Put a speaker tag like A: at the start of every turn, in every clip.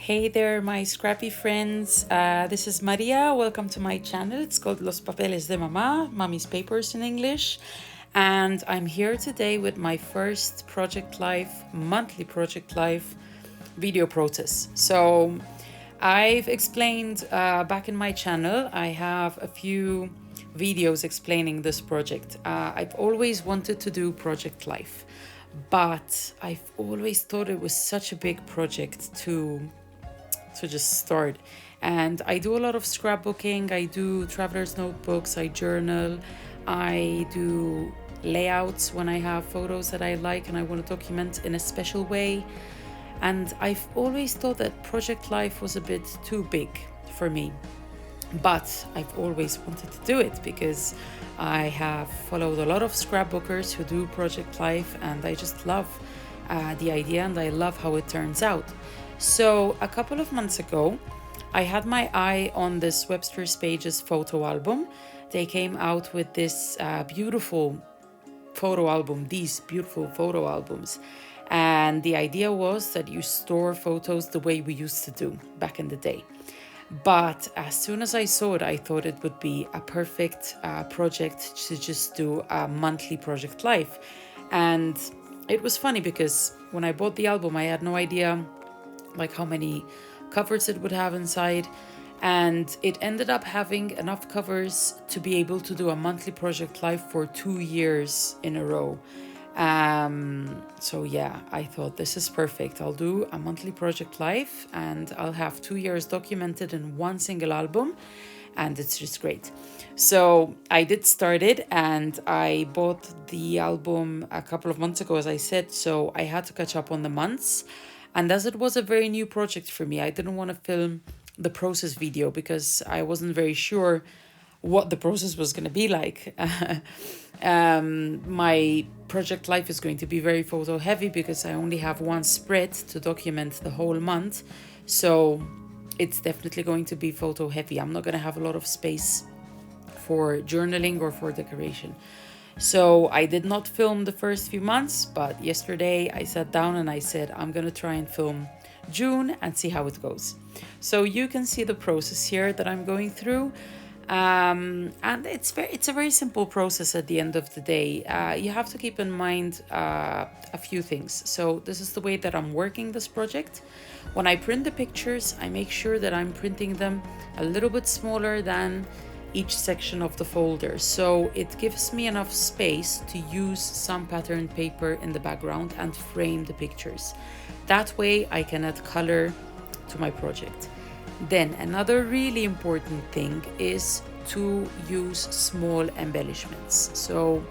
A: Hey there, my scrappy friends. This is Maria. Welcome to my channel. It's called Los Papeles de Mamá, Mommy's Papers in English. And I'm here today with my first Project Life, monthly Project Life video process. So I've explained back in my channel, I have a few videos explaining this project. I've always wanted to do Project Life, but I've always thought it was such a big project to just start. And I do a lot of scrapbooking, I do traveler's notebooks, I journal, I do layouts when I have photos that I like and I want to document in a special way. And I've always thought that Project Life was a bit too big for me. But I've always wanted to do it because I have followed a lot of scrapbookers who do Project Life, and I just love the idea and I love how it turns out. So a couple of months ago, I had my eye on this Webster's Pages photo album. They came out with this beautiful photo album, these beautiful photo albums. And the idea was that you store photos the way we used to do back in the day. But as soon as I saw it, I thought it would be a perfect project to just do a monthly Project Life. And it was funny because when I bought the album, I had no idea like how many covers it would have inside, and it ended up having enough covers to be able to do a monthly Project Life for 2 years in a row. So yeah, I thought this is perfect. I'll do a monthly Project Life and I'll have 2 years documented in one single album, and it's just great. So I did start it, and I bought the album a couple of months ago, as I said, so I had to catch up on the months. And as it was a very new project for me, I didn't want to film the process video because I wasn't very sure what the process was going to be like. My Project Life is going to be very photo heavy because I only have one spread to document the whole month. So it's definitely going to be photo heavy. I'm not going to have a lot of space for journaling or for decoration. So I did not film the first few months, but yesterday I sat down and I said, I'm going to try and film June and see how it goes. So you can see the process here that I'm going through. And it's a very simple process at the end of the day. You have to keep in mind a few things. So this is the way that I'm working this project. When I print the pictures, I make sure that I'm printing them a little bit smaller than each section of the folder, so it gives me enough space to use some patterned paper in the background and frame the pictures. That way I can add color to my project. Then another really important thing is to use small embellishments. So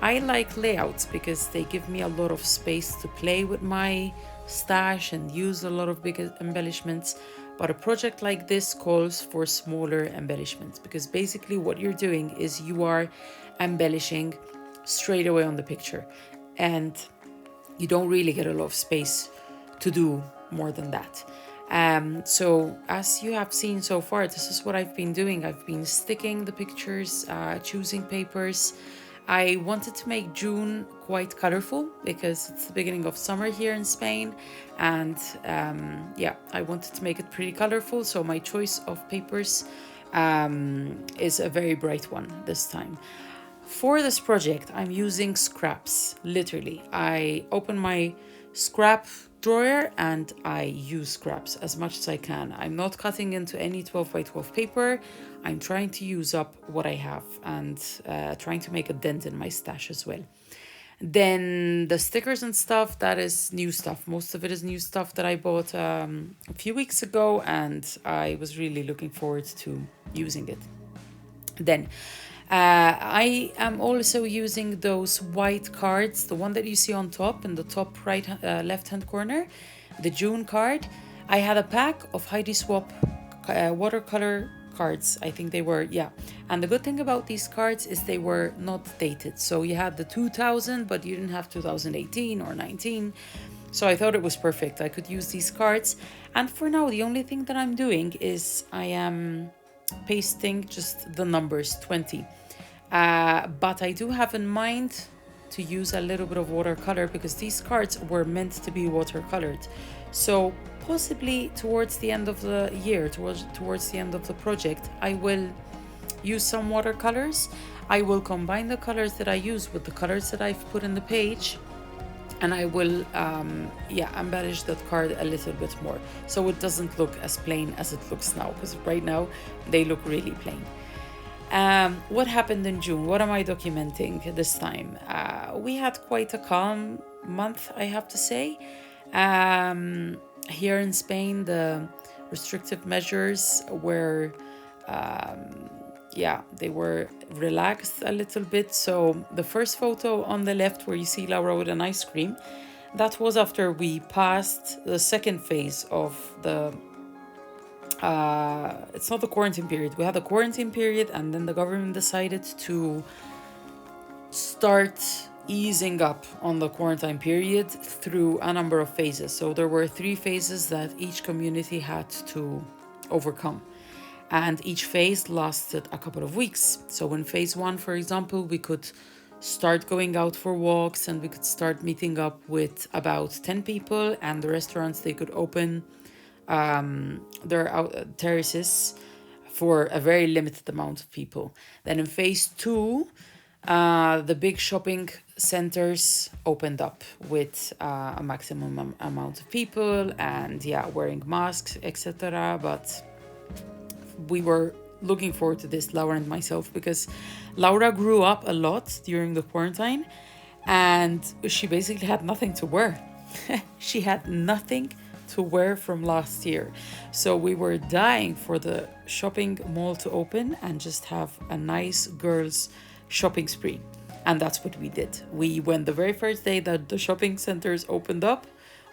A: I like layouts because they give me a lot of space to play with my stash and use a lot of big embellishments. But a project like this calls for smaller embellishments because basically what you're doing is you are embellishing straight away on the picture, and you don't really get a lot of space to do more than that. So as you have seen so far, this is what I've been doing. I've been sticking the pictures, choosing papers. I wanted to make June quite colorful because it's the beginning of summer here in Spain, and yeah, I wanted to make it pretty colorful, so my choice of papers is a very bright one this time. For this project, I'm using scraps, literally. I open my scrap drawer and I use scraps as much as I can. I'm not cutting into any 12 by 12 paper. I'm trying to use up what I have and trying to make a dent in my stash as well. Then the stickers and stuff, that is new stuff. Most of it is new stuff that I bought a few weeks ago, and I was really looking forward to using it. Then I am also using those white cards, the one that you see on top in the top right left hand corner, the June card. I had a pack of Heidi Swap watercolor cards, I think they were, yeah. And the good thing about these cards is they were not dated. So you had the 2000, but you didn't have 2018 or 19. So I thought it was perfect. I could use these cards. And for now, the only thing that I'm doing is I am pasting just the numbers 20. But I do have in mind to use a little bit of watercolor because these cards were meant to be watercolored. So possibly towards the end of the year, towards the end of the project, I will use some watercolors. I will combine the colors that I use with the colors that I've put in the page, and I will embellish that card a little bit more so it doesn't look as plain as it looks now, because right now they look really plain. What happened in June? What am I documenting this time? We had quite a calm month, I have to say. Here in Spain, the restrictive measures were, they were relaxed a little bit. So the first photo on the left, where you see Laura with an ice cream, that was after we passed the second phase of the it's not the quarantine period. We had a quarantine period, and then the government decided to start easing up on the quarantine period through a number of phases. So there were 3 phases that each community had to overcome, and each phase lasted a couple of weeks. So in phase 1, for example, we could start going out for walks, and we could start meeting up with about 10 people, and the restaurants, they could open their terraces for a very limited amount of people. Then in phase 2, the big shopping centers opened up with a maximum amount of people, and wearing masks, etc. But we were looking forward to this, Laura and myself, because Laura grew up a lot during the quarantine, and she basically had nothing to wear. She had nothing to wear from last year. So we were dying for the shopping mall to open and just have a nice girls shopping spree. And that's what we did. We went the very first day that the shopping centers opened up,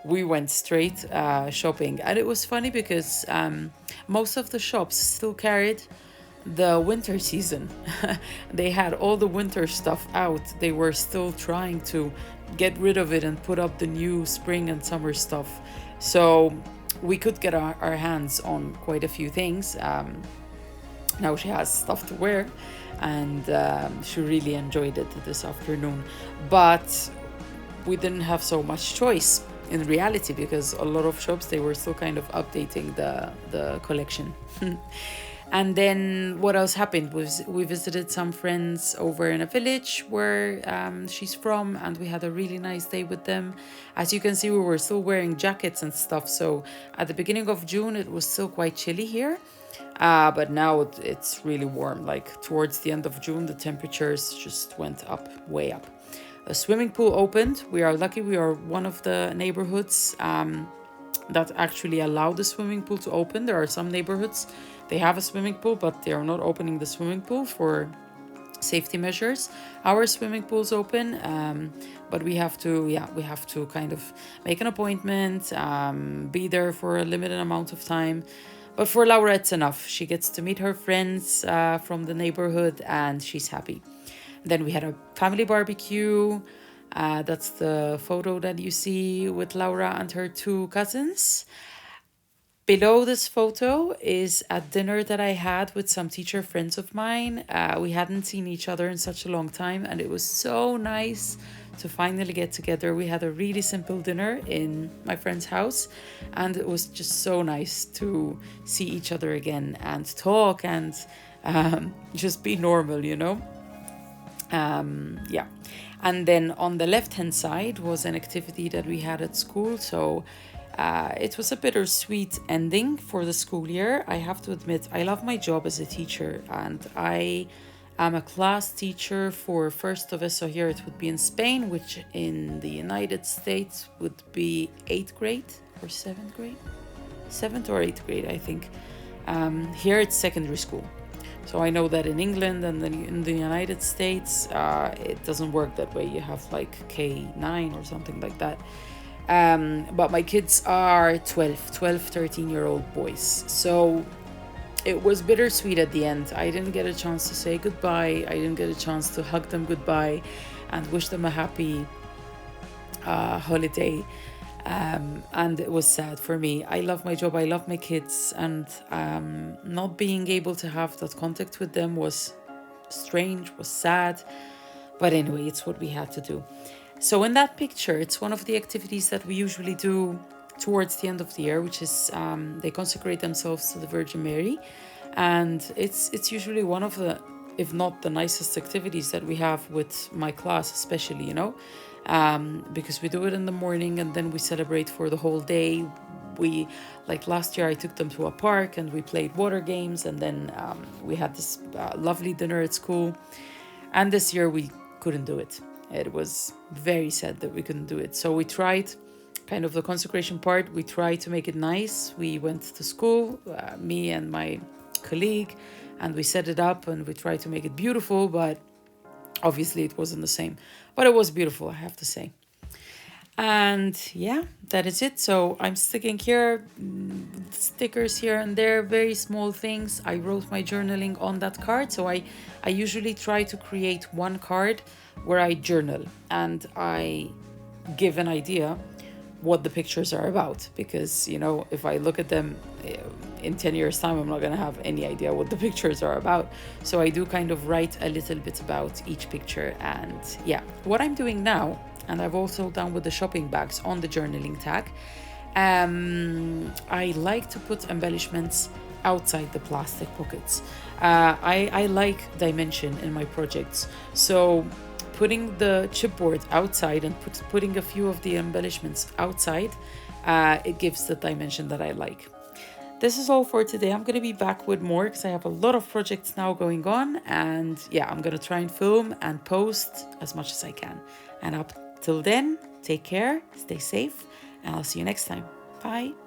A: we went straight shopping. And it was funny because most of the shops still carried the winter season. They had all the winter stuff out. They were still trying to get rid of it and put up the new spring and summer stuff. So we could get our hands on quite a few things. Now she has stuff to wear, and she really enjoyed it this afternoon. But we didn't have so much choice in reality, because a lot of shops, they were still kind of updating the collection. And then what else happened was we visited some friends over in a village where she's from, and we had a really nice day with them. As you can see, we were still wearing jackets and stuff. So at the beginning of June, it was still quite chilly here. But now it's really warm. Like towards the end of June, the temperatures just went up, way up. A swimming pool opened. We are lucky. We are one of the neighborhoods that actually allow the swimming pool to open. There are some neighborhoods, they have a swimming pool, but they are not opening the swimming pool for safety measures. Our swimming pool's open, but we have to kind of make an appointment, be there for a limited amount of time. But for Laura, it's enough. She gets to meet her friends from the neighborhood, and she's happy. Then we had a family barbecue. That's the photo that you see with Laura and her 2 cousins. Below this photo is a dinner that I had with some teacher friends of mine. We hadn't seen each other in such a long time, and it was so nice to finally get together. We had a really simple dinner in my friend's house, and it was just so nice to see each other again and talk and just be normal, you know? And then on the left-hand side was an activity that we had at school. So it was a bittersweet ending for the school year. I have to admit, I love my job as a teacher, and I am a class teacher for first of so here it would be in Spain, which in the United States would be 8th grade or 7th grade, 7th or 8th grade, I think. Here it's secondary school. So I know that in England and then in the United States, it doesn't work that way. You have like K9 or something like that. But my kids are 12, 13-year-old boys. So it was bittersweet at the end. I didn't get a chance to say goodbye. I didn't get a chance to hug them goodbye and wish them a happy holiday. And it was sad for me. I love my job, I love my kids, and not being able to have that contact with them was strange, was sad. But anyway, it's what we had to do. So in that picture, it's one of the activities that we usually do towards the end of the year, which is they consecrate themselves to the Virgin Mary, and it's usually one of the, if not the nicest activities that we have with my class, especially, because we do it in the morning and then we celebrate for the whole day. We, like last year, I took them to a park and we played water games, and then we had this lovely dinner at school. And this year we couldn't do it. It was very sad that we couldn't do it. So we tried kind of the consecration part. We tried to make it nice. We went to school, me and my colleague, and we set it up and we tried to make it beautiful, but obviously it wasn't the same. But it was beautiful, I have to say. And yeah, that is it. So I'm sticking here, stickers here and there, very small things. I wrote my journaling on that card. So I usually try to create one card where I journal and I give an idea what the pictures are about, because if I look at them in 10 years time, I'm not going to have any idea what the pictures are about. So I do kind of write a little bit about each picture. And yeah, what I'm doing now, and I've also done with the shopping bags on the journaling tag, I like to put embellishments outside the plastic pockets. I like dimension in my projects, so putting the chipboard outside and putting a few of the embellishments outside, it gives the dimension that I like. This is all for today. I'm going to be back with more because I have a lot of projects now going on, and yeah, I'm going to try and film and post as much as I can. And up till then, take care, stay safe, and I'll see you next time. Bye.